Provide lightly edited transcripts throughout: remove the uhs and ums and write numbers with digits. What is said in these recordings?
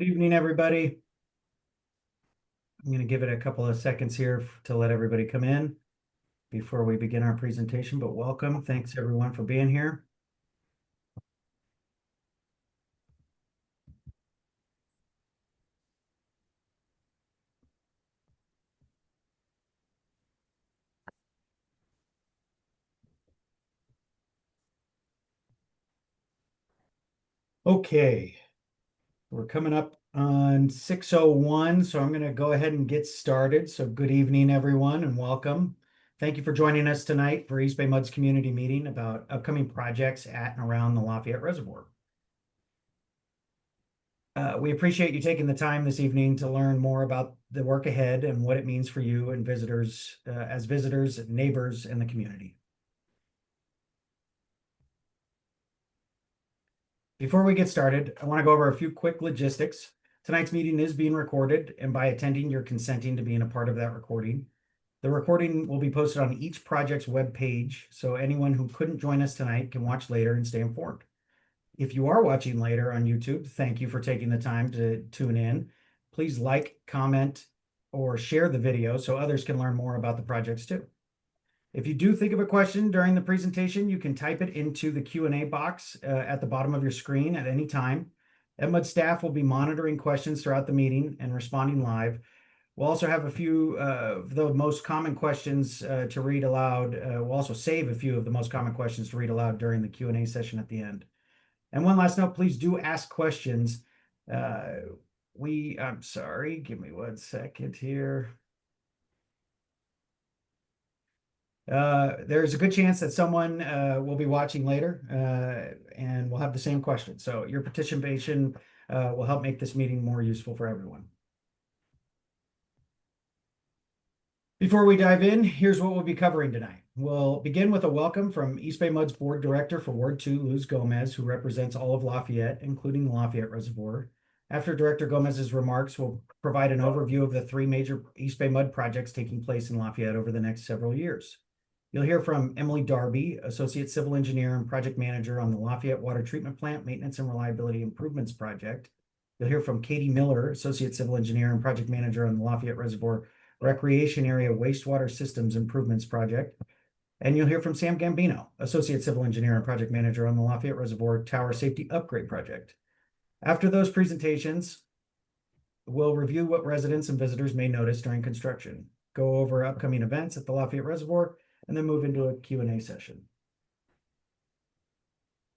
Good evening, everybody. I'm going to give it a couple of seconds here to let everybody come in before we begin our presentation, but welcome. Thanks everyone for being here. Okay, we're coming up on 6:01, so I'm going to go ahead and get started. So good evening, everyone, and welcome. Thank you for joining us tonight for East Bay MUD's community meeting about upcoming projects at and around the Lafayette Reservoir. We appreciate you taking the time this evening to learn more about the work ahead and what it means for you and visitors, as visitors, neighbors, and the community. Before we get started, I want to go over a few quick logistics. Tonight's meeting is being recorded, and by attending, you're consenting to being a part of that recording. The recording will be posted on each project's web page, so anyone who couldn't join us tonight can watch later and stay informed. If you are watching later on YouTube, thank you for taking the time to tune in. Please like, comment, or share the video so others can learn more about the projects too. If you do think of a question during the presentation, you can type it into the Q&A box at the bottom of your screen at any time. EBMUD staff will be monitoring questions throughout the meeting and responding live. We'll also have a few of the most common questions to read aloud. We'll also save a few of the most common questions to read aloud during the Q&A session at the end. And one last note, please do ask questions. I'm sorry, give me 1 second here. There's a good chance that someone will be watching later and will have the same question. So your participation will help make this meeting more useful for everyone. Before we dive in, here's what we'll be covering tonight. We'll begin with a welcome from East Bay MUD's Board Director for Ward 2, Gómez, who represents all of Lafayette, including the Lafayette Reservoir. After Director Gómez's remarks, we'll provide an overview of the 3 major East Bay MUD projects taking place in Lafayette over the next several years. You'll hear from Emily Darby, Associate Civil Engineer and Project Manager on the Lafayette Water Treatment Plant Maintenance and Reliability Improvements Project. You'll hear from Katie Miller, Associate Civil Engineer and Project Manager on the Lafayette Reservoir Recreation Area Wastewater Systems Improvements Project. And you'll hear from Sam Gambino, Associate Civil Engineer and Project Manager on the Lafayette Reservoir Tower Safety Upgrade Project. After those presentations, we'll review what residents and visitors may notice during construction, go over upcoming events at the Lafayette Reservoir, and then move into a Q&A session.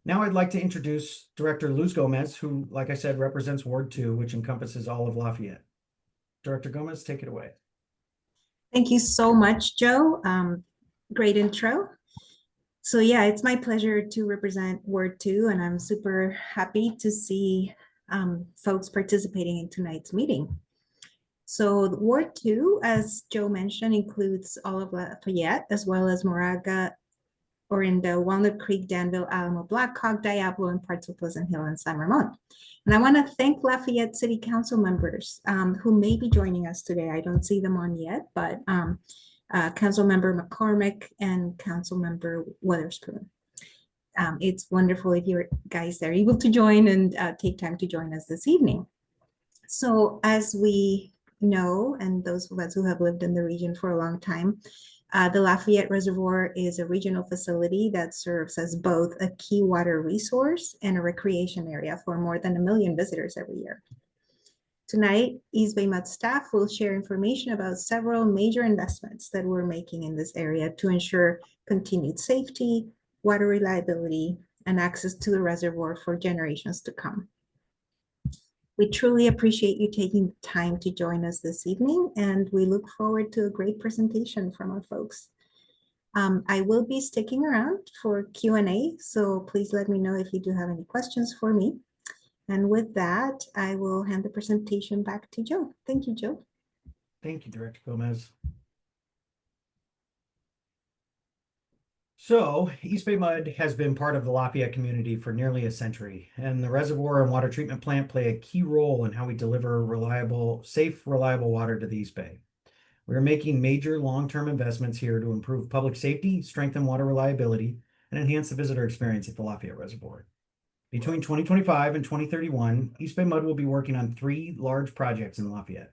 Now I'd like to introduce Director Luz Gómez, who, like I said, represents Ward 2, which encompasses all of Lafayette. Director Gómez, take it away. Thank you so much, Joe. Great intro. So yeah, it's my pleasure to represent Ward 2, and I'm super happy to see folks participating in tonight's meeting. So Ward 2, as Joe mentioned, includes all of Lafayette, as well as Moraga, Orinda, Walnut Creek, Danville, Alamo, Blackhawk, Diablo, and parts of Pleasant Hill and San Ramon. And I want to thank Lafayette City Council members who may be joining us today. I don't see them on yet, but Councilmember McCormick and Councilmember Witherspoon. It's wonderful if you guys are able to join and take time to join us this evening. So as we know, and those of us who have lived in the region for a long time, the Lafayette Reservoir is a regional facility that serves as both a key water resource and a recreation area for more than 1 million visitors every year. Tonight, East Bay MUD staff will share information about several major investments that we're making in this area to ensure continued safety, water reliability, and access to the reservoir for generations to come. We truly appreciate you taking the time to join us this evening, and we look forward to a great presentation from our folks. I will be sticking around for Q&A, so please let me know if you do have any questions for me. And with that, I will hand the presentation back to Joe. Thank you, Joe. Thank you, Director Gómez. So, East Bay MUD has been part of the Lafayette community for nearly a century, and the reservoir and water treatment plant play a key role in how we deliver safe, reliable water to the East Bay. We are making major long-term investments here to improve public safety, strengthen water reliability, and enhance the visitor experience at the Lafayette Reservoir. Between 2025 and 2031, East Bay Mud will be working on 3 large projects in Lafayette.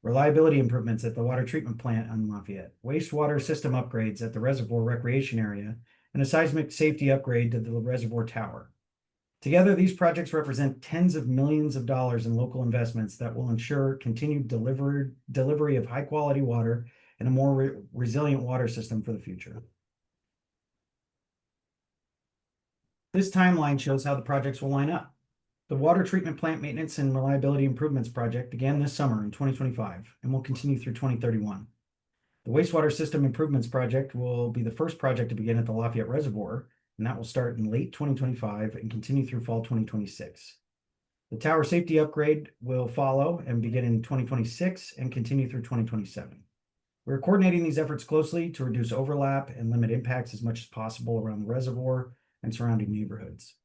Reliability improvements at the water treatment plant in Lafayette, wastewater system upgrades at the Reservoir Recreation Area, and a seismic safety upgrade to the Reservoir Tower. Together, these projects represent tens of millions of dollars in local investments that will ensure continued delivery of high-quality water and a more resilient water system for the future. This timeline shows how the projects will line up. The Water Treatment Plant Maintenance and Reliability Improvements Project began this summer in 2025 and will continue through 2031. The Wastewater System Improvements Project will be the first project to begin at the Lafayette Reservoir, and that will start in late 2025 and continue through fall 2026. The Tower Safety Upgrade will follow and begin in 2026 and continue through 2027. We're coordinating these efforts closely to reduce overlap and limit impacts as much as possible around the reservoir and surrounding neighborhoods.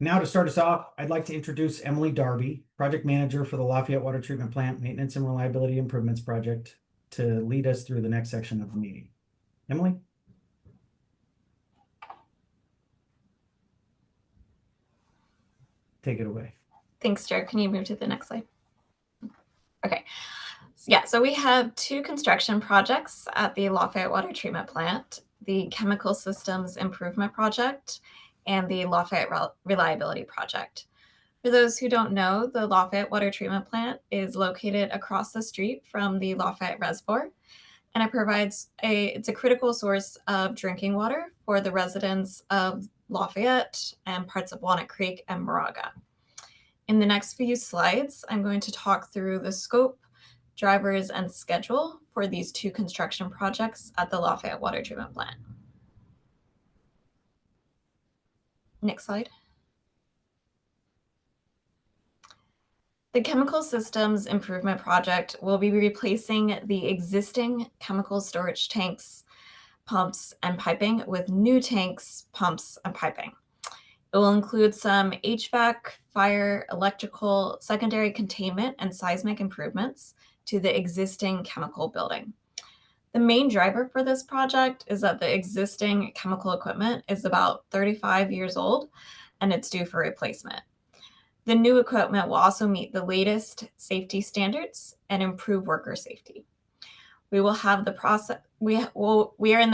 Now to start us off, I'd like to introduce Emily Darby, Project Manager for the Lafayette Water Treatment Plant Maintenance and Reliability Improvements Project, to lead us through the next section of the meeting. Emily? Take it away. Thanks, Jared. Can you move to the next slide? Okay. So we have 2 construction projects at the Lafayette Water Treatment Plant, the Chemical Systems Improvement Project and the Lafayette Reliability Project. For those who don't know, the Lafayette Water Treatment Plant is located across the street from the Lafayette Reservoir, and it's a critical source of drinking water for the residents of Lafayette and parts of Walnut Creek and Moraga. In the next few slides, I'm going to talk through the scope, drivers, and schedule for these 2 construction projects at the Lafayette Water Treatment Plant. Next slide. The Chemical Systems Improvement Project will be replacing the existing chemical storage tanks, pumps, and piping with new tanks, pumps, and piping. It will include some HVAC, fire, electrical, secondary containment, and seismic improvements to the existing chemical building. The main driver for this project is that the existing chemical equipment is about 35 years old and it's due for replacement. The new equipment will also meet the latest safety standards and improve worker safety. We are in the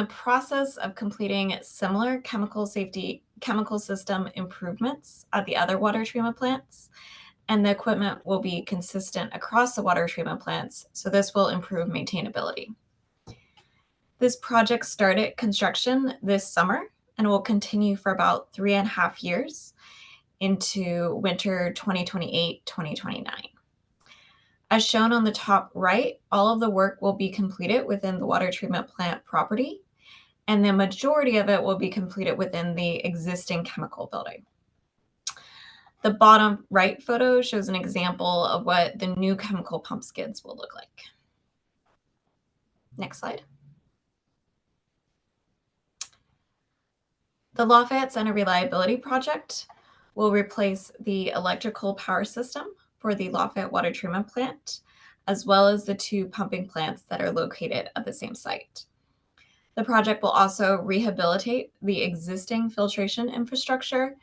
process of completing similar chemical system improvements at the other water treatment plants, and the equipment will be consistent across the water treatment plants, so this will improve maintainability. This project started construction this summer and will continue for about 3.5 years into winter 2028-2029. As shown on the top right, all of the work will be completed within the water treatment plant property, and the majority of it will be completed within the existing chemical building. The bottom right photo shows an example of what the new chemical pump skids will look like. Next slide. The Lafayette Center Reliability Project will replace the electrical power system for the Lafayette Water Treatment Plant, as well as the 2 pumping plants that are located at the same site. The project will also rehabilitate the existing filtration infrastructure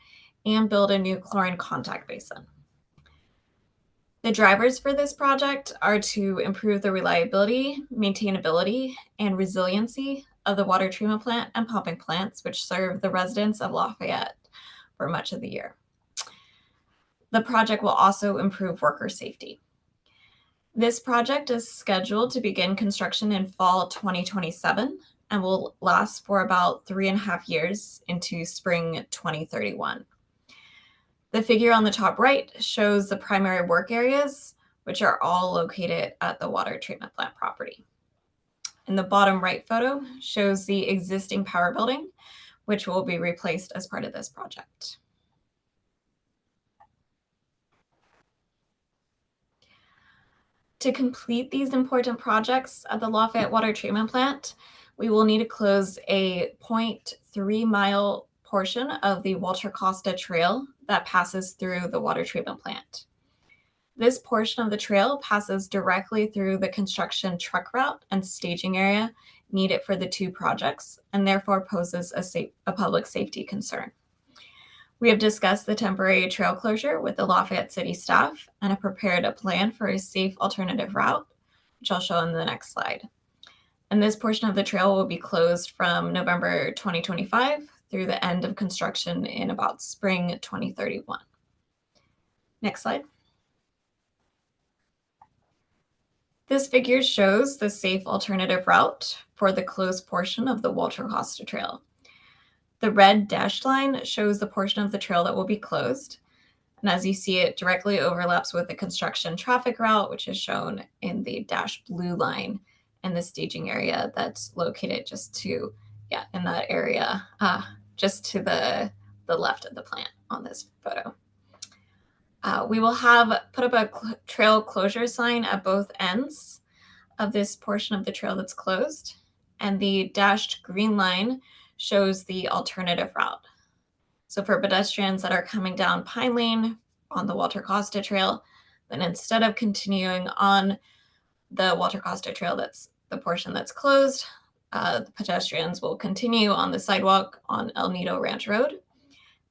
and build a new chlorine contact basin. The drivers for this project are to improve the reliability, maintainability, and resiliency of the water treatment plant and pumping plants, which serve the residents of Lafayette for much of the year. The project will also improve worker safety. This project is scheduled to begin construction in fall 2027 and will last for about 3.5 years into spring 2031. The figure on the top right shows the primary work areas, which are all located at the water treatment plant property. And the bottom right photo shows the existing power building, which will be replaced as part of this project. To complete these important projects at the Lafayette Water Treatment Plant, we will need to close a 0.3-mile portion of the Walter Costa Trail that passes through the water treatment plant. This portion of the trail passes directly through the construction truck route and staging area needed for the 2 projects, and therefore poses a public safety concern. We have discussed the temporary trail closure with the Lafayette City staff and have prepared a plan for a safe alternative route, which I'll show in the next slide. And this portion of the trail will be closed from November 2025 through the end of construction in about spring 2031. Next slide. This figure shows the safe alternative route for the closed portion of the Walter Costa Trail. The red dashed line shows the portion of the trail that will be closed. And as you see, it directly overlaps with the construction traffic route, which is shown in the dashed blue line and the staging area that's located just to, in that area, just to the left of the plant on this photo. We will put up a trail closure sign at both ends of this portion of the trail that's closed. And the dashed green line shows the alternative route. So for pedestrians that are coming down Pine Lane on the Walter Costa Trail, then instead of continuing on the Walter Costa Trail, that's the portion that's closed, the pedestrians will continue on the sidewalk on El Nido Ranch Road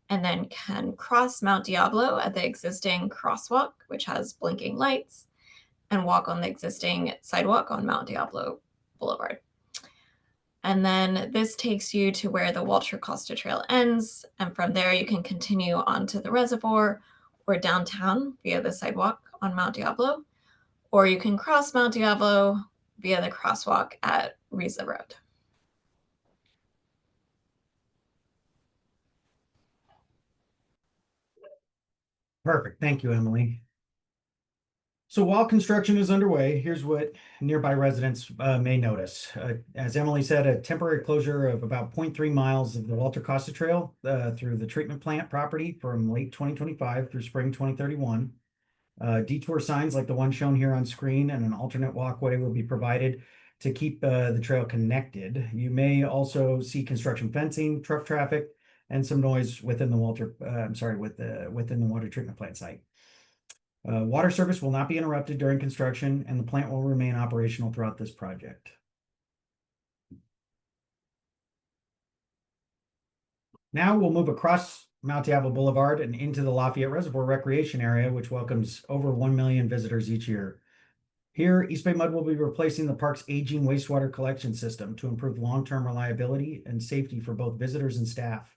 and then can cross Mount Diablo at the existing crosswalk, which has blinking lights, and walk on the existing sidewalk on Mount Diablo Boulevard. And then this takes you to where the Walter Costa Trail ends. And from there, you can continue onto the reservoir or downtown via the sidewalk on Mount Diablo, or you can cross Mount Diablo via the crosswalk at Riza Road. Perfect. Thank you, Emily. So while construction is underway, here's what nearby residents may notice. As Emily said, a temporary closure of about 0.3 miles of the Walter Costa Trail through the treatment plant property from late 2025 through spring 2031. Detour signs like the one shown here on screen and an alternate walkway will be provided to keep the trail connected. You may also see construction fencing, truck traffic, and some noise within the within the water treatment plant site. Water service will not be interrupted during construction, and the plant will remain operational throughout this project. Now we'll move across Mount Diablo Boulevard and into the Lafayette Reservoir Recreation Area, which welcomes over 1 million visitors each year. Here, EBMUD will be replacing the park's aging wastewater collection system to improve long-term reliability and safety for both visitors and staff.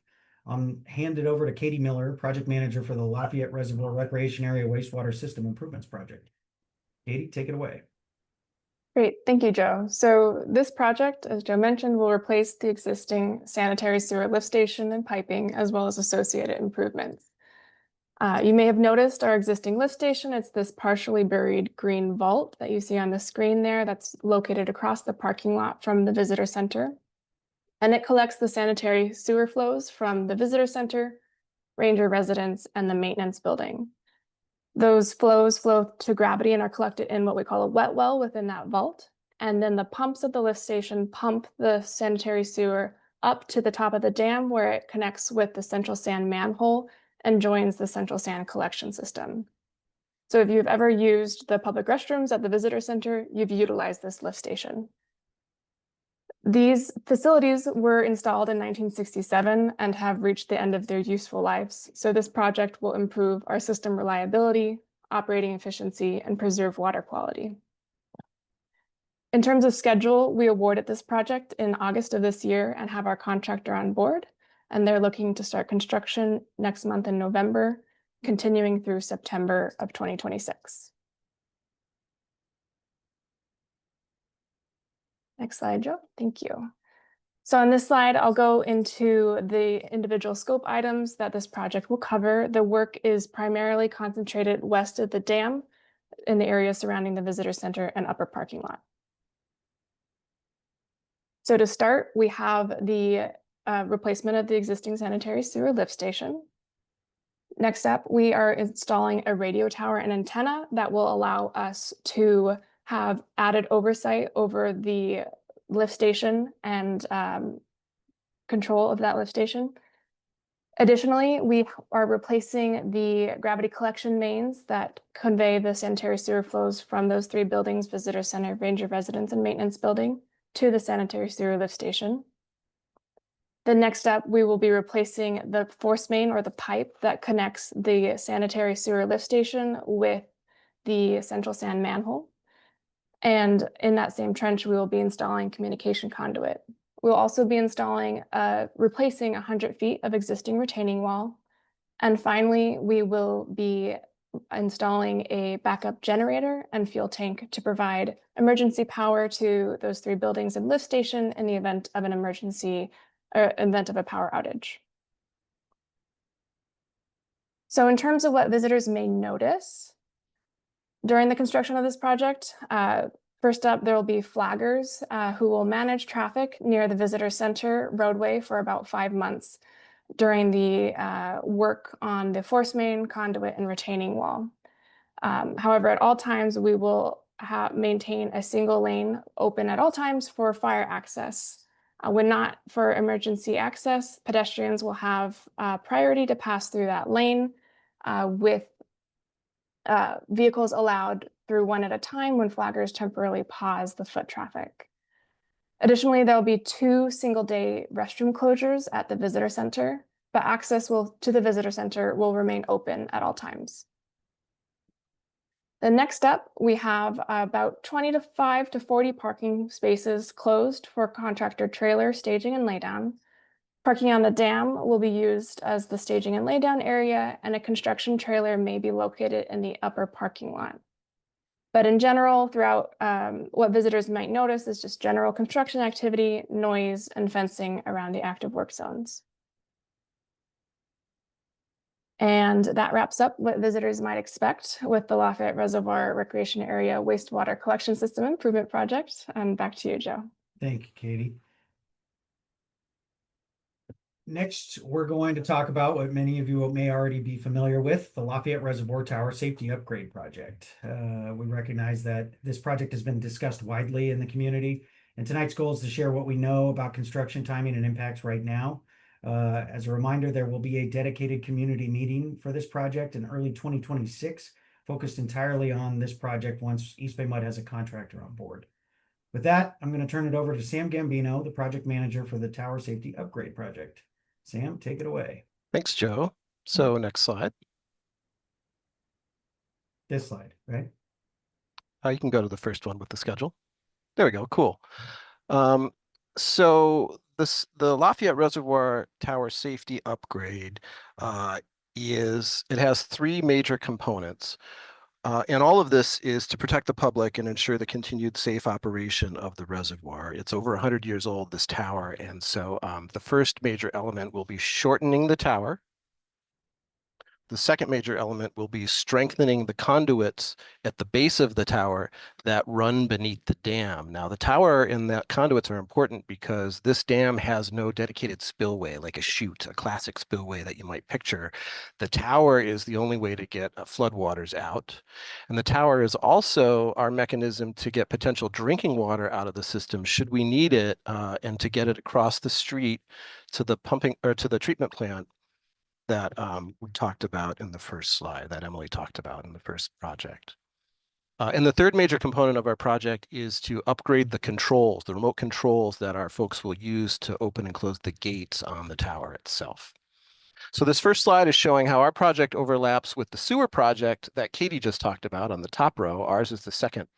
I'm handed over to Katie Miller, project manager for the Lafayette Reservoir Recreation Area Wastewater System Improvements Project. Katie, take it away. Great, thank you, Joe. So this project, as Joe mentioned, will replace the existing sanitary sewer lift station and piping, as well as associated improvements. You may have noticed our existing lift station. It's this partially buried green vault that you see on the screen there that's located across the parking lot from the visitor center. And it collects the sanitary sewer flows from the visitor center, ranger residence, and the maintenance building. Those flows flow to gravity and are collected in what we call a wet well within that vault. And then the pumps at the lift station pump the sanitary sewer up to the top of the dam where it connects with the central sand manhole and joins the central sand collection system. So if you've ever used the public restrooms at the visitor center, you've utilized this lift station. These facilities were installed in 1967 and have reached the end of their useful lives. So this project will improve our system reliability, operating efficiency, and preserve water quality. In terms of schedule, we awarded this project in August of this year and have our contractor on board. And they're looking to start construction next month in November, continuing through September of 2026. Next slide, Joe. Thank you. So on this slide, I'll go into the individual scope items that this project will cover. The work is primarily concentrated west of the dam in the area surrounding the visitor center and upper parking lot. So to start, we have the replacement of the existing sanitary sewer lift station. Next up, we are installing a radio tower and antenna that will allow us to have added oversight over the lift station and control of that lift station. Additionally, we are replacing the gravity collection mains that convey the sanitary sewer flows from those three buildings, visitor center, ranger residence, and maintenance building, to the sanitary sewer lift station. The next step, we will be replacing the force main or the pipe that connects the sanitary sewer lift station with the central sand manhole. And in that same trench, we will be installing communication conduit. We'll also be replacing 100 feet of existing retaining wall. And finally, we will be installing a backup generator and fuel tank to provide emergency power to those 3 buildings and lift station in the event of an emergency or event of a power outage. So in terms of what visitors may notice during the construction of this project, first up, there will be flaggers who will manage traffic near the visitor center roadway for about 5 months during the work on the force main, conduit, and retaining wall. However, at all times, we will maintain a single lane open at all times for fire access. When not for emergency access, pedestrians will have priority to pass through that lane with vehicles allowed through one at a time when flaggers temporarily pause the foot traffic. Additionally, there will be 2 single-day restroom closures at the visitor center, but access to the visitor center will remain open at all times. The next step, we have about 25 to 40 parking spaces closed for contractor trailer staging and laydown. Parking on the dam will be used as the staging and laydown area, and a construction trailer may be located in the upper parking lot. But in general, throughout, what visitors might notice is just general construction activity, noise, and fencing around the active work zones. And that wraps up what visitors might expect with the Lafayette Reservoir Recreation Area Wastewater Collection System Improvement Project. Back to you, Joe. Thank you, Katie. Next, we're going to talk about what many of you may already be familiar with, the Lafayette Reservoir Tower Safety Upgrade Project. We recognize that this project has been discussed widely in the community, and tonight's goal is to share what we know about construction timing and impacts right now. As a reminder, there will be a dedicated community meeting for this project in early 2026, focused entirely on this project once EBMUD has a contractor on board. With that, I'm going to turn it over to Sam Gambino, the project manager for the Tower Safety Upgrade Project. Sam, take it away. Thanks, Joe. So next slide. This slide, right? You can go to the first one with the schedule. There we go. Cool. So the Lafayette Reservoir Tower Safety Upgrade it has 3 major components. And all of this is to protect the public and ensure the continued safe operation of the reservoir. It's over 100 years old, this tower. And so the first major element will be shortening the tower. The second major element will be strengthening the conduits at the base of the tower that run beneath the dam. Now, the tower and the conduits are important because this dam has no dedicated spillway, like a chute, a classic spillway that you might picture. The tower is the only way to get floodwaters out. And the tower is also our mechanism to get potential drinking water out of the system should we need it, and to get it across the street to the pumping or to the treatment plant that we talked about in the first slide, that Emily talked about in the first project. And the third major component of our project is to upgrade the controls, the remote controls that our folks will use to open and close the gates on the tower itself. So this first slide is showing how our project overlaps with the sewer project that Katie just talked about on the top row. Ours is the second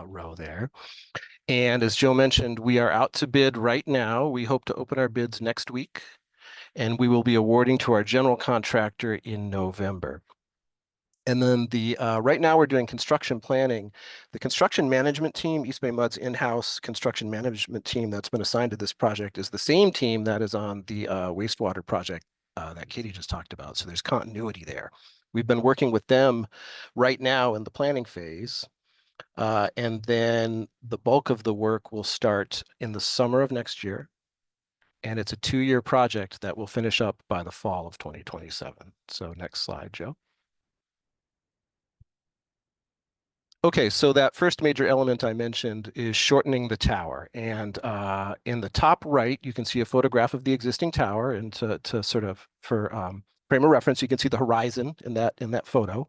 row there. And as Joe mentioned, we are out to bid right now. We hope to open our bids next week, and we will be awarding to our general contractor in November. And then right now we're doing construction planning. The construction management team, EBMUD's in-house construction management team that's been assigned to this project, is the same team that is on the wastewater project that Katie just talked about. So there's continuity there. We've been working with them right now in the planning phase. And then the bulk of the work will start in the summer of next year. And it's a 2-year project that will finish up by the fall of 2027. So next slide, Joe. Okay, so that first major element I mentioned is shortening the tower. And in the top right, you can see a photograph of the existing tower. And to sort of, for frame of reference, you can see the horizon in that photo.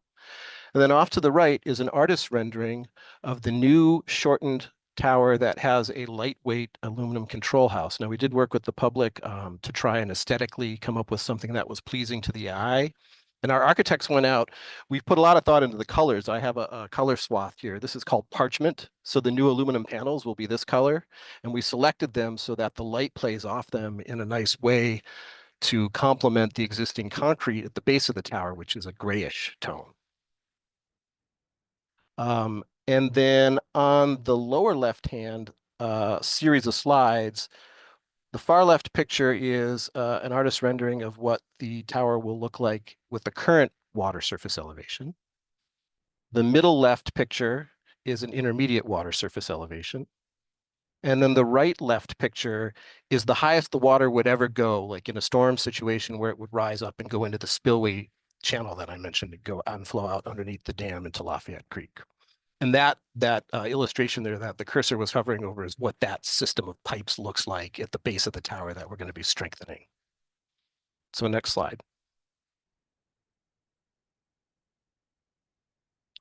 And then off to the right is an artist's rendering of the new shortened tower that has a lightweight aluminum control house. Now, we did work with the public to try and aesthetically come up with something that was pleasing to the eye. And our architects went out. We've put a lot of thought into the colors. I have a color swath here. This is called parchment. So the new aluminum panels will be this color. And we selected them so that the light plays off them in a nice way to complement the existing concrete at the base of the tower, which is a grayish tone. And then on the lower left-hand series of slides, the far left picture is an artist's rendering of what the tower will look like with the current water surface elevation. The middle left picture is an intermediate water surface elevation. And then the right left picture is the highest the water would ever go, like in a storm situation where it would rise up and go into the spillway channel that I mentioned and go and flow out underneath the dam into Lafayette Creek. And that illustration there that the cursor was hovering over is what that system of pipes looks like at the base of the tower that we're going to be strengthening. So next slide.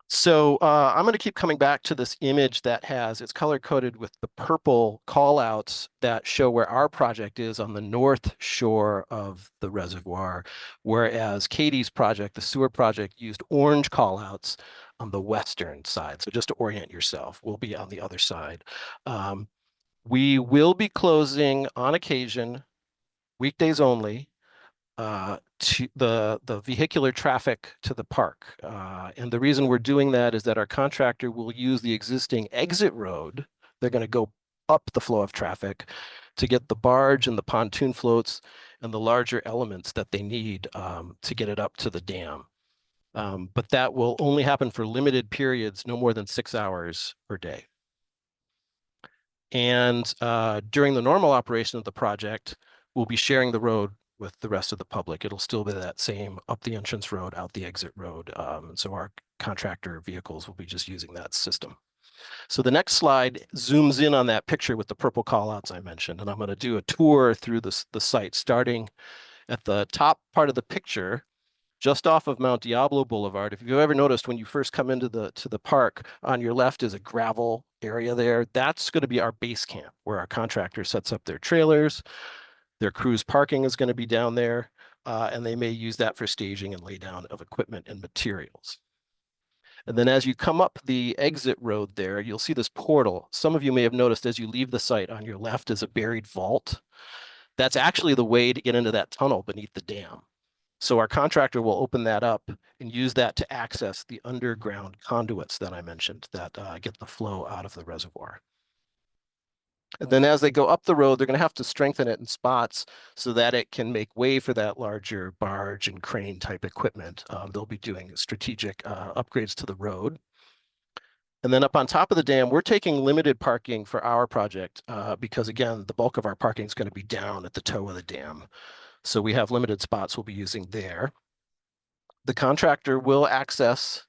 So I'm going to keep coming back to this image that it's color coded with the purple callouts that show where our project is on the north shore of the reservoir, whereas Katie's project, the sewer project, used orange callouts on the western side. So just to orient yourself, we'll be on the other side. We will be closing on occasion, weekdays only, to the vehicular traffic to the park. And the reason we're doing that is that our contractor will use the existing exit road. They're going to go up the flow of traffic to get the barge and the pontoon floats and the larger elements that they need to get it up to the dam. But that will only happen for limited periods, no more than 6 hours per day. And during the normal operation of the project, we'll be sharing the road with the rest of the public. It'll still be that same up the entrance road, out the exit road. And so our contractor vehicles will be just using that system. So the next slide zooms in on that picture with the purple callouts I mentioned. And I'm going to do a tour through the site, starting at the top part of the picture, just off of Mount Diablo Boulevard. If you've ever noticed when you first come into the park, on your left is a gravel area there. That's going to be our base camp where our contractor sets up their trailers. Their crew's parking is going to be down there, and they may use that for staging and lay down of equipment and materials. And then as you come up the exit road there, you'll see this portal. Some of you may have noticed as you leave the site, on your left is a buried vault. That's actually the way to get into that tunnel beneath the dam. So our contractor will open that up and use that to access the underground conduits that I mentioned that get the flow out of the reservoir. And then as they go up the road, they're going to have to strengthen it in spots so that it can make way for that larger barge and crane type equipment. They'll be doing strategic upgrades to the road. And then up on top of the dam, we're taking limited parking for our project because, again, the bulk of our parking is going to be down at the toe of the dam. So we have limited spots we'll be using there. The contractor will access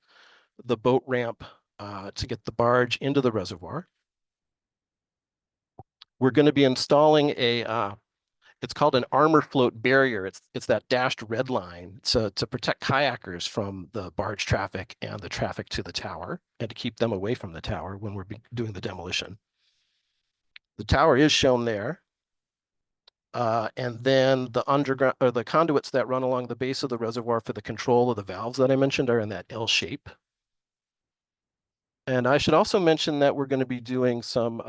the boat ramp to get the barge into the reservoir. We're going to be installing it's called an armor float barrier. It's that dashed red line to protect kayakers from the barge traffic and the traffic to the tower and to keep them away from the tower when we're doing the demolition. The tower is shown there. And then the underground or the conduits that run along the base of the reservoir for the control of the valves that I mentioned are in that L shape. And I should also mention that we're going to be doing some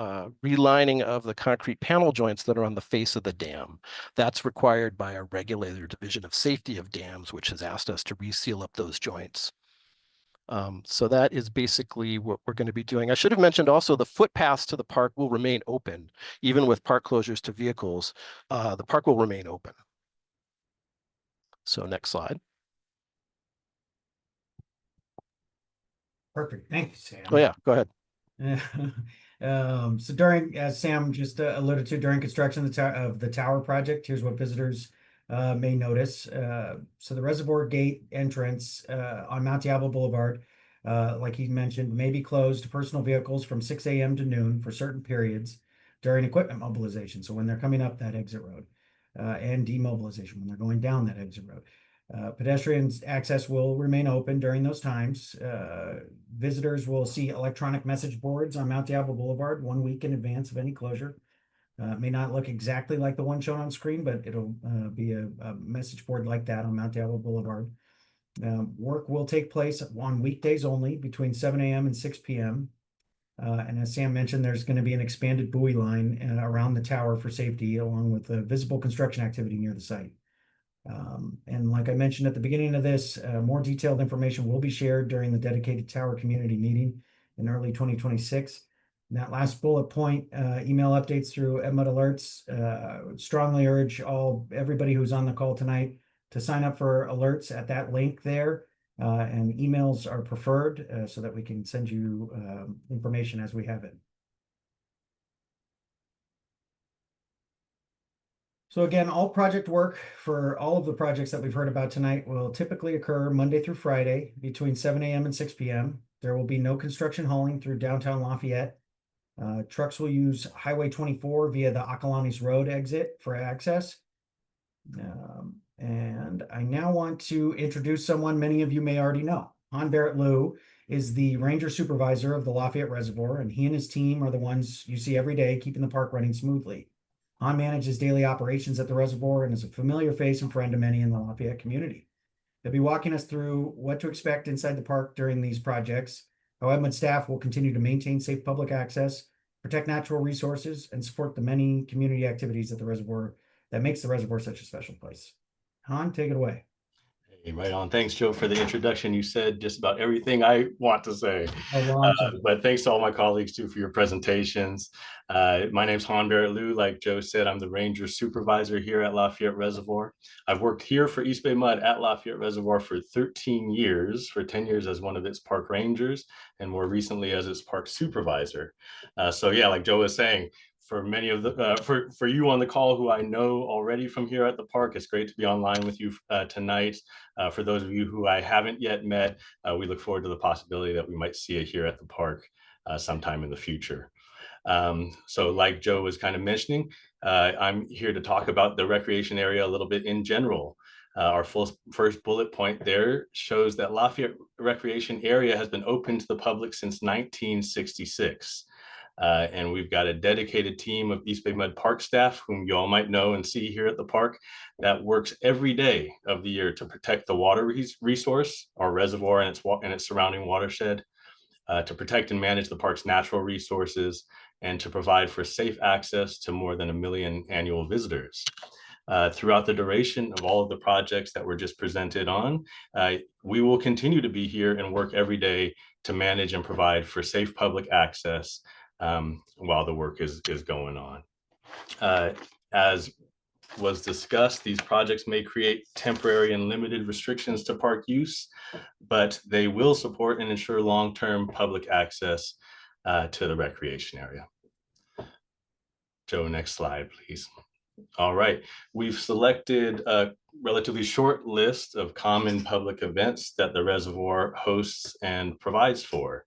relining of the concrete panel joints that are on the face of the dam. That's required by our regulator Division of Safety of Dams, which has asked us to reseal up those joints. So that is basically what we're going to be doing. I should have mentioned also the footpaths to the park will remain open. Even with park closures to vehicles, the park will remain open. So next slide. Perfect. Thank you, Sam. Oh yeah, go ahead. So during, as Sam just alluded to, during construction of the tower project, here's what visitors may notice. So the reservoir gate entrance on Mount Diablo Boulevard, like he mentioned, may be closed to personal vehicles from 6 a.m. to noon for certain periods during equipment mobilization. So when they're coming up that exit road, and demobilization when they're going down that exit road. Pedestrians access will remain open during those times. Visitors will see electronic message boards on Mount Diablo Boulevard 1 week in advance of any closure. It may not look exactly like the one shown on screen, but it'll be a message board like that on Mount Diablo Boulevard. Work will take place on weekdays only between 7 a.m. and 6 p.m. And as Sam mentioned, there's going to be an expanded buoy line around the tower for safety, along with visible construction activity near the site. And like I mentioned at the beginning of this, more detailed information will be shared during the dedicated tower community meeting in early 2026. And that last bullet point, email updates through EBMUD alerts. Strongly urge everybody who's on the call tonight to sign up for alerts at that link there. And emails are preferred so that we can send you information as we have it. So again, all project work for all of the projects that we've heard about tonight will typically occur Monday through Friday between 7 a.m. and 6 p.m. There will be no construction hauling through downtown Lafayette. Trucks will use Highway 24 via the Acalanes Road exit for access. And I now want to introduce someone many of you may already know. Han Barrett-Lew is the ranger supervisor of the Lafayette Reservoir, and he and his team are the ones you see every day keeping the park running smoothly. Han manages daily operations at the reservoir and is a familiar face and friend to many in the Lafayette community. They'll be walking us through what to expect inside the park during these projects, how EBMUD staff will continue to maintain safe public access, protect natural resources, and support the many community activities at the reservoir that makes the reservoir such a special place. Han, take it away. Hey, right on. Thanks, Joe, for the introduction. You said just about everything I want to say. But thanks to all my colleagues, too, for your presentations. My name's Han Barrett-Lew. Like Joe said, I'm the ranger supervisor here at Lafayette Reservoir. I've worked here for EBMUD at Lafayette Reservoir for 13 years, for 10 years as one of its park rangers, and more recently as its park supervisor. So yeah, like Joe was saying, for many of the for you on the call who I know already from here at the park, it's great to be online with you tonight. For those of you who I haven't yet met, we look forward to the possibility that we might see you here at the park sometime in the future. So like Joe was kind of mentioning, I'm here to talk about the recreation area a little bit in general. Our first bullet point there shows that Lafayette Recreation Area has been open to the public since 1966. And we've got a dedicated team of EBMUD park staff, whom you all might know and see here at the park, that works every day of the year to protect the water resource, our reservoir and its surrounding watershed, to protect and manage the park's natural resources, and to provide for safe access to more than 1 million annual visitors. Throughout the duration of all of the projects that were just presented on, we will continue to be here and work every day to manage and provide for safe public access while the work is going on. As was discussed, these projects may create temporary and limited restrictions to park use, but they will support and ensure long-term public access to the recreation area. Joe, next slide, please. All right, we've selected a relatively short list of common public events that the reservoir hosts and provides for.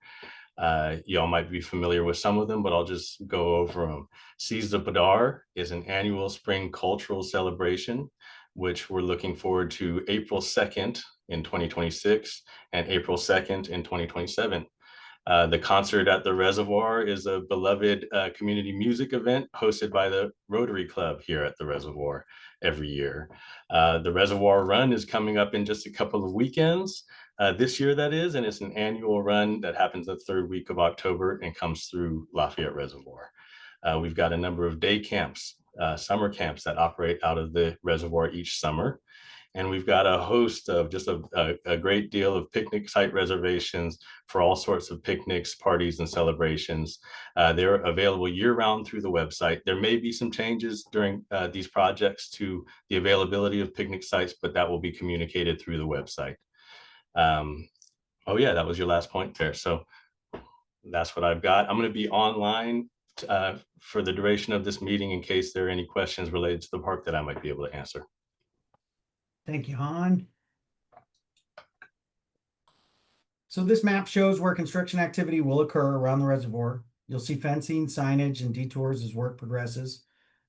Y'all might be familiar with some of them, but I'll just go over them. Seize the Badar is an annual spring cultural celebration, which we're looking forward to April 2nd in 2026 and April 2nd in 2027. The concert at the reservoir is a beloved community music event hosted by the Rotary Club here at the reservoir every year. The Reservoir Run is coming up in just a couple of weekends. This year, that is, and it's an annual run that happens the third week of October and comes through Lafayette Reservoir. We've got a number of day camps, summer camps that operate out of the reservoir each summer. And we've got a host of just a great deal of picnic site reservations for all sorts of picnics, parties, and celebrations. They're available year-round through the website. There may be some changes during these projects to the availability of picnic sites, but that will be communicated through the website. Oh yeah, that was your last point there. So that's what I've got. I'm going to be online for the duration of this meeting in case there are any questions related to the park that I might be able to answer. Thank you, Han. So this map shows where construction activity will occur around the reservoir. You'll see fencing, signage, and detours as work progresses.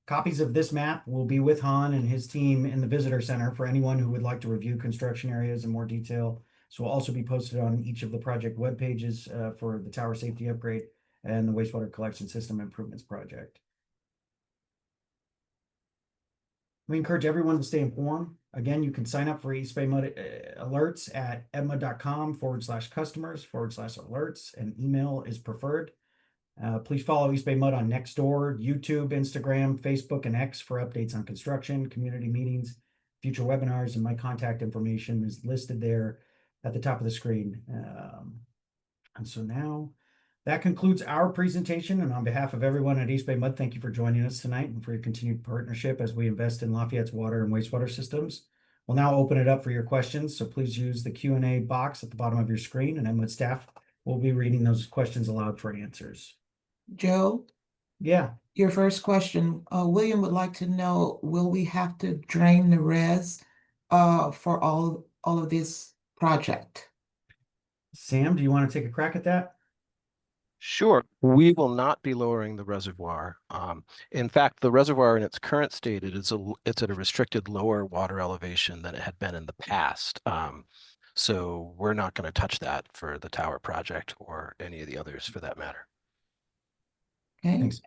Copies of this map will be with Han and his team in the visitor center for anyone who would like to review construction areas in more detail. This will also be posted on each of the project web pages for the tower safety upgrade and the wastewater collection system improvements project. We encourage everyone to stay informed. Again, you can sign up for East Bay Mud alerts at ebmud.com/customers/alerts, and email is preferred. Please follow East Bay Mud on Nextdoor, YouTube, Instagram, Facebook, and X for updates on construction, community meetings, future webinars, and my contact information is listed there at the top of the screen. And so now that concludes our presentation. And on behalf of everyone at East Bay Mud, thank you for joining us tonight and for your continued partnership as we invest in Lafayette's water and wastewater systems. We'll now open it up for your questions. So please use the Q&A box at the bottom of your screen, and EBMUD staff will be reading those questions aloud for answers. Joe, Yeah. your first question, William would like to know, will we have to drain the res for all of this project? Sam, do you want to take a crack at that? Sure, we will not be lowering the reservoir. In fact, the reservoir in its current state, it's at a restricted lower water elevation than it had been in the past. So we're not going to touch that for the tower project or any of the others for that matter. Okay. Thanks.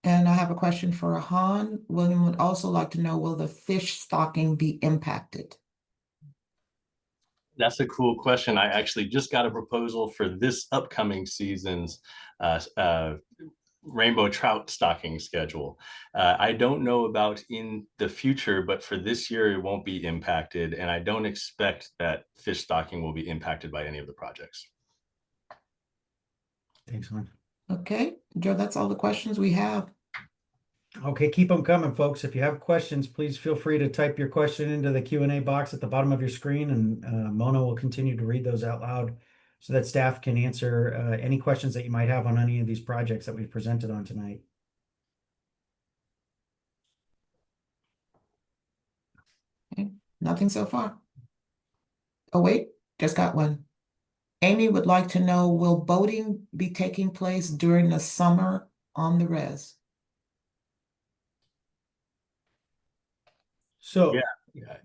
And I have a question for Han. William would also like to know, will the fish stocking be impacted? That's a cool question. I actually just got a proposal for this upcoming season's rainbow trout stocking schedule. I don't know about in the future, but for this year, it won't be impacted. And I don't expect that fish stocking will be impacted by any of the projects. Thanks, Han. Okay, Joe, that's all the questions we have. Okay, keep them coming, folks. If you have questions, please feel free to type your question into the Q&A box at the bottom of your screen, and Mona will continue to read those out loud so that staff can answer any questions that you might have on any of these projects that we've presented on tonight. Okay, nothing so far. Oh, wait, just got one. Amy would like to know, will boating be taking place during the summer on the res? So Yeah.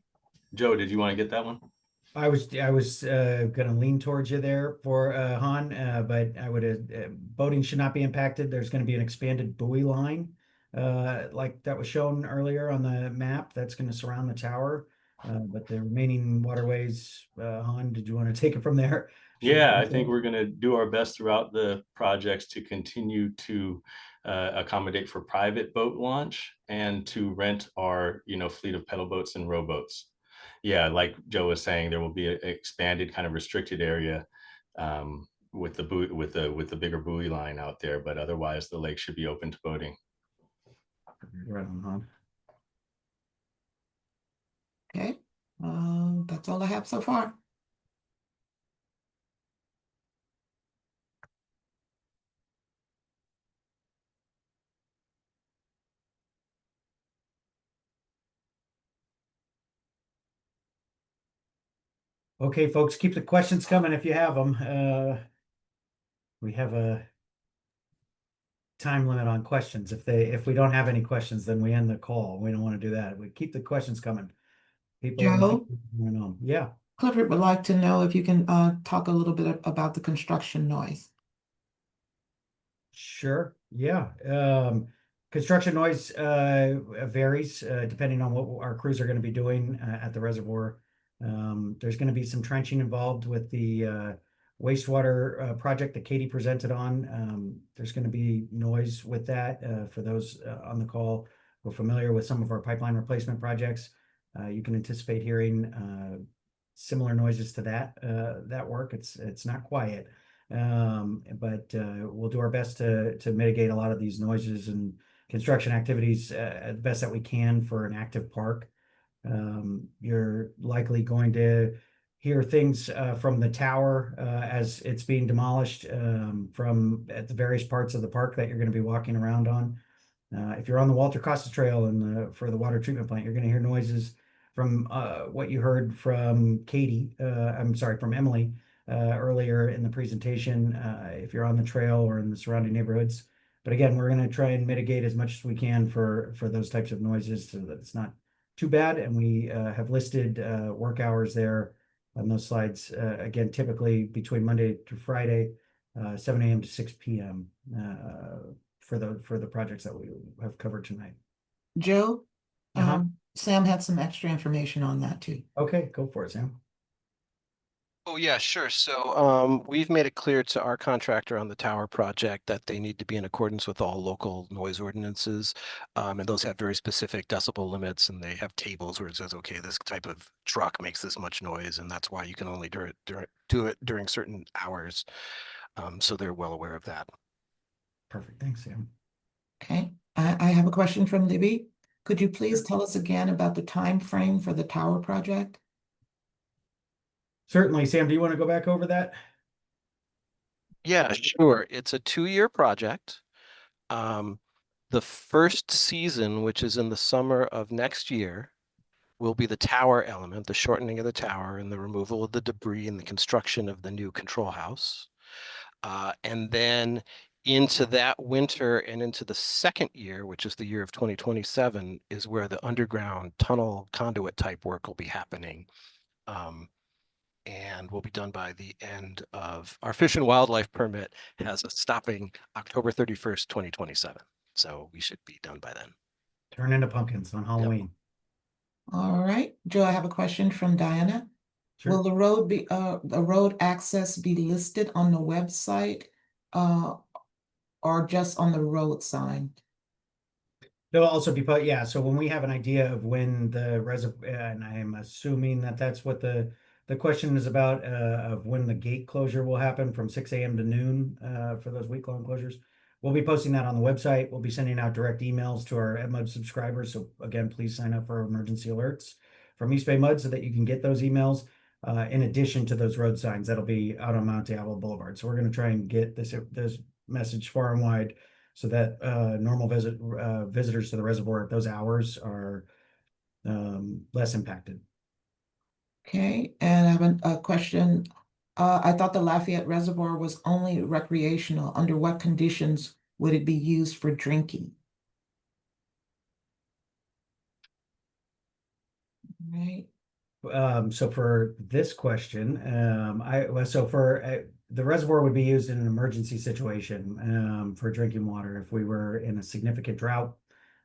Joe, did you want to get that one? I was going to lean towards you there for Han, but I would boating should not be impacted. There's going to be an expanded buoy line like that was shown earlier on the map that's going to surround the tower. But the remaining waterways, Han, did you want to take it from there? Yeah, I think we're going to do our best throughout the projects to continue to accommodate for private boat launch and to rent our fleet of pedal boats and rowboats. Yeah, like Joe was saying, there will be an expanded kind of restricted area with the buoy, with the bigger buoy line out there, but otherwise the lake should be open to boating. Right on, Han. Okay, that's all I have so far. Okay, folks, keep the questions coming if you have them. We have a time limit on questions. If we don't have any questions, then we end the call. We don't want to do that. We keep the questions coming. Joe? Yeah. Clifford would like to know if you can talk a little bit about the construction noise. Sure. Yeah. Construction noise varies depending on what our crews are going to be doing at the reservoir. There's going to be some trenching involved with the wastewater project that Katie presented on. There's going to be noise with that for those on the call who are familiar with some of our pipeline replacement projects. You can anticipate hearing similar noises to that work. It's not quiet, but we'll do our best to mitigate a lot of these noises and construction activities the best that we can for an active park. You're likely going to hear things from the tower as it's being demolished from at the various parts of the park that you're going to be walking around on. If you're on the Walter Costa Trail and for the water treatment plant, you're going to hear noises from what you heard from from Emily earlier in the presentation. If you're on the trail or in the surrounding neighborhoods, But again, we're going to try and mitigate as much as we can for those types of noises so that it's not too bad. And we have listed work hours there on those slides. Again, typically between Monday to Friday, 7 a.m. to 6 p.m. For the projects that we have covered tonight. Joe, Uh-huh. Sam had some extra information on that too. Okay, go for it, Sam. Oh, yeah, sure. So we've made it clear to our contractor on the tower project that they need to be in accordance with all local noise ordinances. And those have very specific decibel limits, and they have tables where it says, okay, this type of truck makes this much noise, and that's why you can only do it during certain hours. So they're well aware of that. Perfect. Thanks, Sam. Okay, I have a question from Libby. Could you please tell us again about the time frame for the tower project? Certainly, Sam, do you want to go back over that? Yeah, sure. It's a 2-year project. The first season, which is in the summer of next year, will be the tower element, the shortening of the tower and the removal of the debris and the construction of the new control house. And then into that winter and into the second year, which is the year of 2027, is where the underground tunnel conduit type work will be happening. And will be done by the end of our fish and wildlife permit has a stopping October 31st, 2027. So we should be done by then. Turn into pumpkins on Halloween. All right, Joe, I have a question from Diana. Sure. Will the road access be listed on the website or just on the road sign? There'll also be put, yeah. So when we have an idea of when the reservoir, and I am assuming that that's what the question is about, of when the gate closure will happen from 6 a.m. to noon for those week-long closures. We'll be posting that on the website. We'll be sending out direct emails to our EBMUD subscribers. So again, please sign up for emergency alerts from EBMUD so that you can get those emails. In addition to those road signs that'll be out on Mount Diablo Boulevard. So we're going to try and get this message far and wide so that normal visitors to the reservoir at those hours are less impacted. Okay, and I have a question. I thought the Lafayette Reservoir was only recreational. Under what conditions would it be used for drinking? Right. So for this question, the reservoir would be used in an emergency situation for drinking water if we were in a significant drought,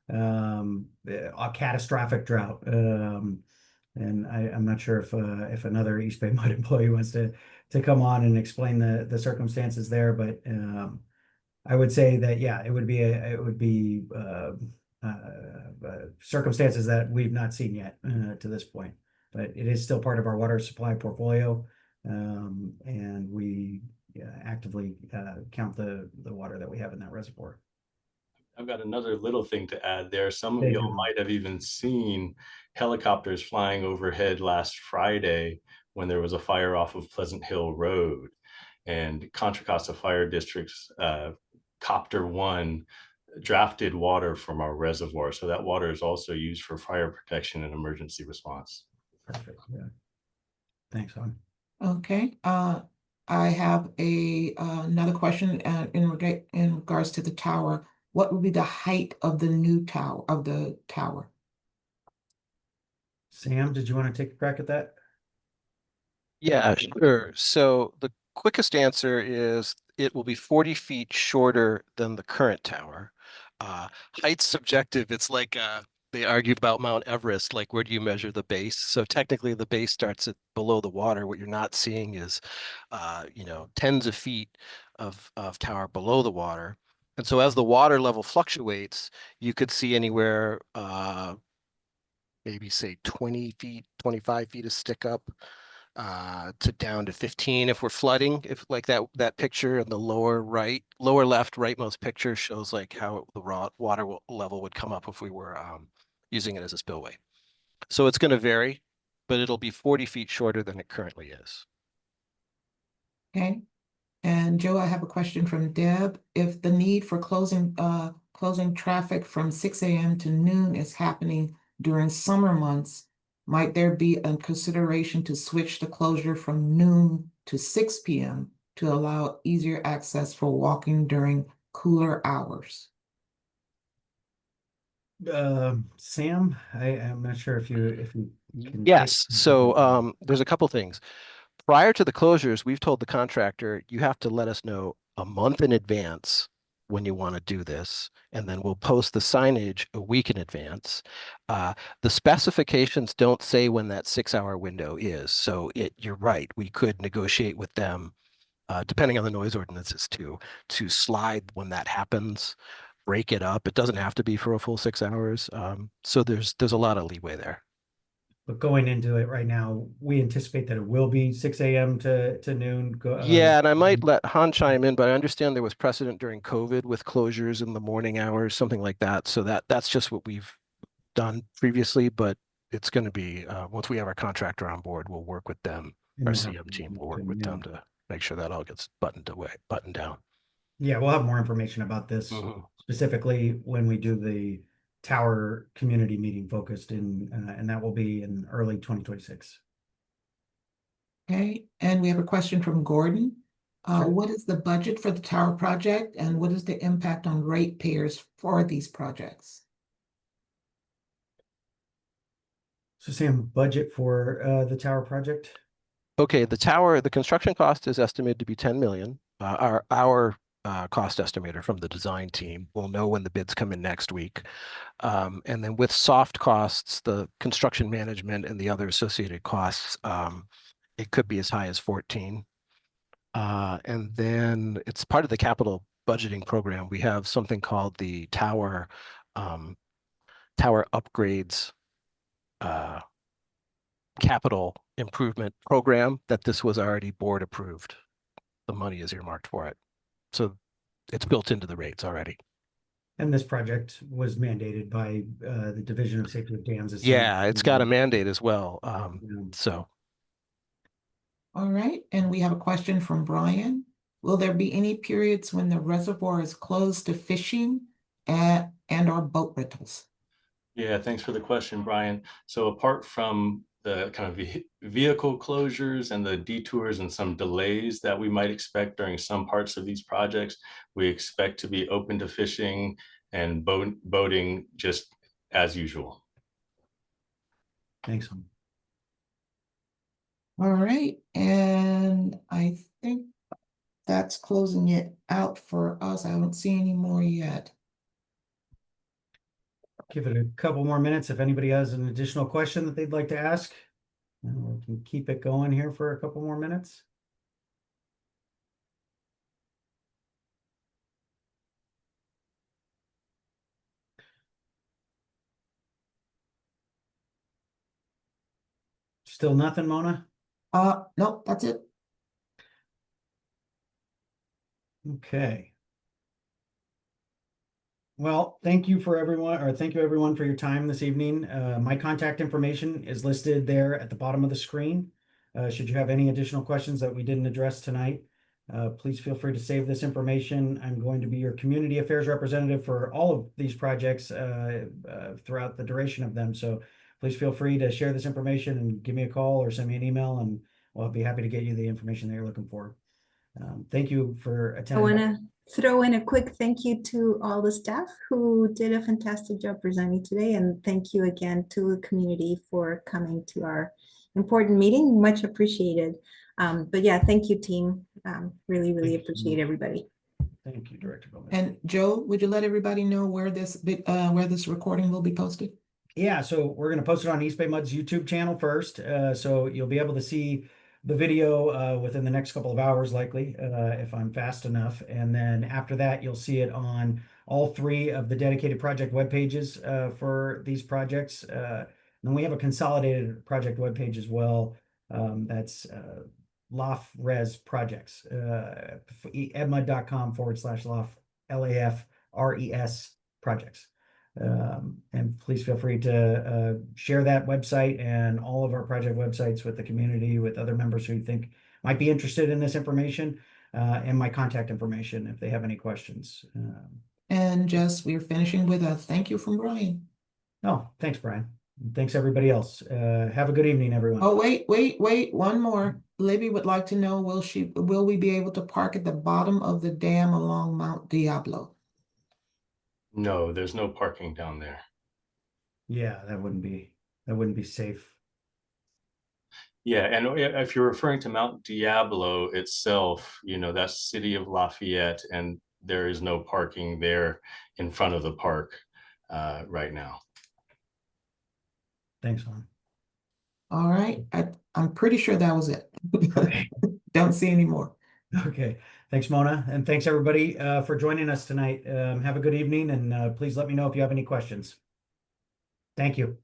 a catastrophic drought. And I'm not sure if another East Bay Mud employee wants to come on and explain the circumstances there, but I would say that yeah, it would be circumstances that we've not seen yet to this point. But it is still part of our water supply portfolio, and we actively count the water that we have in that reservoir. I've got another little thing to add there. Some of y'all might have even seen helicopters flying overhead last Friday when there was a fire off of Pleasant Hill Road, and Contra Costa Fire District's Copter 1 drafted water from our reservoir. So that water is also used for fire protection and emergency response. Perfect. Yeah. Thanks, Hon. Okay. I have another question in regards to the tower. What would be the height of the new tower, Sam, did you want to take a crack at that? Yeah, sure. So the quickest answer is it will be 40 feet shorter than the current tower. Height's subjective. It's like they argue about Mount Everest, like where do you measure the base? So technically the base starts at below the water. What you're not seeing is, tens of feet of tower below the water. And so as the water level fluctuates, you could see anywhere, maybe say 20 feet, 25 feet of stick up, to down to 15 if we're flooding. If like that picture in the lower left rightmost picture shows like how the raw water level would come up if we were using it as a spillway. So it's going to vary, but it'll be 40 feet shorter than it currently is. Okay. And Joe, I have a question from Deb. If the need for closing traffic from 6 a.m. to noon is happening during summer months, might there be a consideration to switch the closure from noon to 6 p.m. to allow easier access for walking during cooler hours? Sam, I'm not sure if you can. Yes, so there's a couple things. Prior to the closures, we've told the contractor, you have to let us know a month in advance when you want to do this, and then we'll post the signage a week in advance. The specifications don't say when that 6-hour window is, so you're right, we could negotiate with them, depending on the noise ordinances too, to slide when that happens, break it up. It doesn't have to be for a full 6 hours. So there's a lot of leeway there. But going into it right now, we anticipate that it will be 6 a.m. to noon. Yeah, and I might let Han chime in, but I understand there was precedent during COVID with closures in the morning hours, something like that. So that's just what we've done previously, but it's going to be, once we have our contractor on board, we'll work with them. Our CM team will work with them to make sure that all gets buttoned down. Yeah, we'll have more information about this specifically when we do the tower community meeting focused in, and that will be in early 2026. Okay, and we have a question from Gordon. Sure. What is the budget for the tower project, and what is the impact on ratepayers for these projects? So Sam, budget for the tower project? Okay, the construction cost is estimated to be 10 million. Our cost estimator from the design team will know when the bids come in next week. And then with soft costs, the construction management and the other associated costs, it could be as high as 14. And then it's part of the capital budgeting program. We have something called the tower upgrades capital improvement program that this was already board approved. The money is earmarked for it. So it's built into the rates already. And this project was mandated by the Division of Safety of Dams. Yeah, it's got a mandate as well. So. All right, and we have a question from Brian. Will there be any periods when the reservoir is closed to fishing and or boat rentals? Yeah, thanks for the question, Brian. So apart from the kind of vehicle closures and the detours and some delays that we might expect during some parts of these projects, we expect to be open to fishing and boating just as usual. Thanks. All right, and I think that's closing it out for us. I don't see any more yet. Give it a couple more minutes if anybody has an additional question that they'd like to ask. And we can keep it going here for a couple more minutes. Still nothing, Mona? Nope, that's it. Okay. Well, thank you everyone for your time this evening. My contact information is listed there at the bottom of the screen. Should you have any additional questions that we didn't address tonight, please feel free to save this information. I'm going to be your community affairs representative for all of these projects throughout the duration of them. So please feel free to share this information and give me a call or send me an email, and I'll be happy to get you the information that you're looking for. Thank you for attending. I want to throw in a quick thank you to all the staff who did a fantastic job presenting today. And thank you again to the community for coming to our important meeting. Much appreciated. But yeah, thank you, team. Really appreciate everybody. Thank you, Director Gómez. And Joe, would you let everybody know where this recording will be posted? Yeah, so we're going to post it on EBMUD's YouTube channel first. So you'll be able to see the video within the next couple of hours, likely, if I'm fast enough. And then after that, you'll see it on all 3 of the dedicated project web pages for these projects. And we have a consolidated project web page as well. That's LAF Res Projects, ebmud.com/LAF RES projects. And please feel free to share that website and all of our project websites with the community, with other members who you think might be interested in this information, and my contact information if they have any questions. And just we're finishing with a thank you from Brian. Oh, thanks, Brian. Thanks, everybody else. Have a good evening, everyone. Oh, wait, one more. Libby would like to know, will we be able to park at the bottom of the dam along Mount Diablo? No, there's no parking down there. Yeah, that wouldn't be safe. Yeah, and if you're referring to Mount Diablo itself, that's city of Lafayette, and there is no parking there in front of the park right now. Thanks, Juan. All right, I'm pretty sure that was it. Okay. Don't see any more. Okay. Thanks, Mona. And thanks everybody for joining us tonight. Have a good evening and please let me know if you have any questions. Thank you.